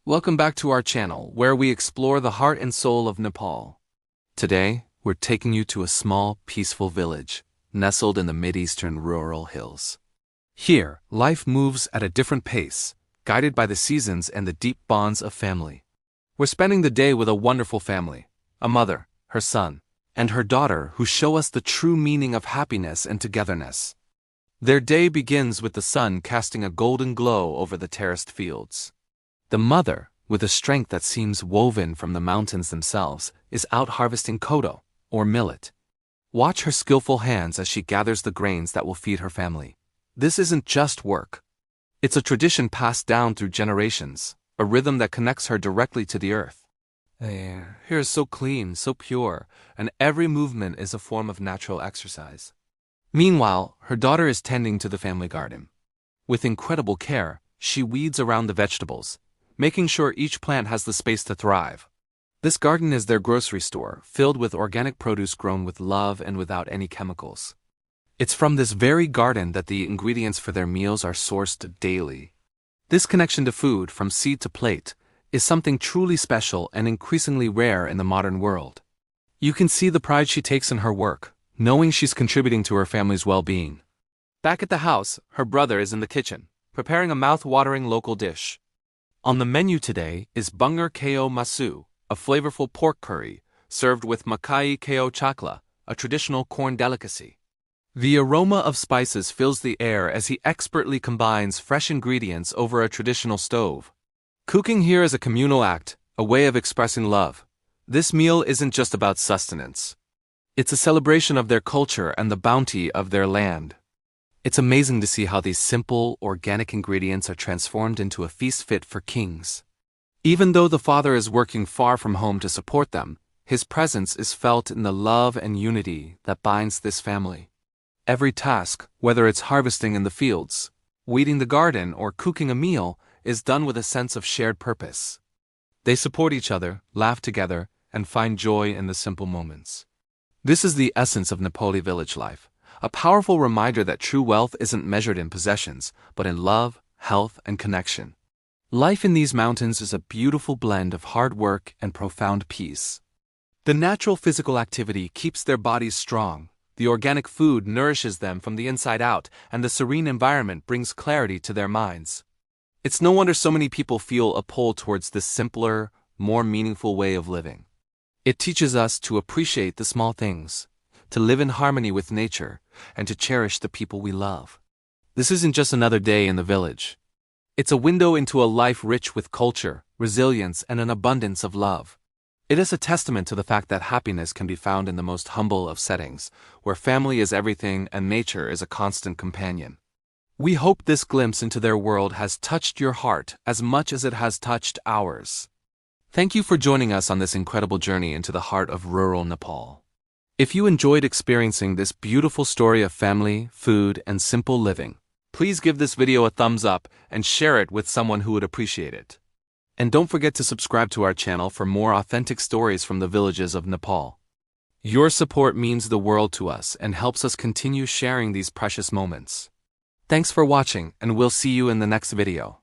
Welcome back to our channel, where we explore the heart and soul of Nepal. Today, we're taking you to a small, peaceful village, nestled in the mid-eastern rural hills. Here, life moves at a different pace, guided by the seasons and the deep bonds of family. We're spending the day with a wonderful family, a mother, her son, and her daughter who show us the true meaning of happiness and togetherness. Their day begins with the sun casting a golden glow over the terraced fields. The mother, with a strength that seems woven from the mountains themselves, is out harvesting kodo, or millet. Watch her skillful hands as she gathers the grains that will feed her family. This isn't just work. It's a tradition passed down through generations, a rhythm that connects her directly to the earth. The air here is so clean, so pure, and every movement is a form of natural exercise. Meanwhile, her daughter is tending to the family garden. With incredible care, she weeds around the vegetables, making sure each plant has the space to thrive. This garden is their grocery store, filled with organic produce grown with love and without any chemicals. It's from this very garden that the ingredients for their meals are sourced daily. This connection to food, from seed to plate, is something truly special and increasingly rare in the modern world. You can see the pride she takes in her work, knowing she's contributing to her family's well-being. Back at the house, her brother is in the kitchen, preparing a mouth-watering local dish. On the menu today is Bunger Ko Masu, a flavorful pork curry, served with Makai Ko Chakla, a traditional corn delicacy. The aroma of spices fills the air as he expertly combines fresh ingredients over a traditional stove. Cooking here is a communal act, a way of expressing love. This meal isn't just about sustenance. It's a celebration of their culture and the bounty of their land. It's amazing to see how these simple, organic ingredients are transformed into a feast fit for kings. Even though the father is working far from home to support them, his presence is felt in the love and unity that binds this family. Every task, whether it's harvesting in the fields, weeding the garden, or cooking a meal, is done with a sense of shared purpose. They support each other, laugh together, and find joy in the simple moments. This is the essence of Nepali village life. A powerful reminder that true wealth isn't measured in possessions, but in love, health, and connection. Life in these mountains is a beautiful blend of hard work and profound peace. The natural physical activity keeps their bodies strong, the organic food nourishes them from the inside out, and the serene environment brings clarity to their minds. It's no wonder so many people feel a pull towards this simpler, more meaningful way of living. It teaches us to appreciate the small things, to live in harmony with nature, and to cherish the people we love. This isn't just another day in the village. It's a window into a life rich with culture, resilience, and an abundance of love. It is a testament to the fact that happiness can be found in the most humble of settings, where family is everything and nature is a constant companion. We hope this glimpse into their world has touched your heart as much as it has touched ours. Thank you for joining us on this incredible journey into the heart of rural Nepal. If you enjoyed experiencing this beautiful story of family, food, and simple living, please give this video a thumbs up and share it with someone who would appreciate it. And don't forget to subscribe to our channel for more authentic stories from the villages of Nepal. Your support means the world to us and helps us continue sharing these precious moments. Thanks for watching, and we'll see you in the next video.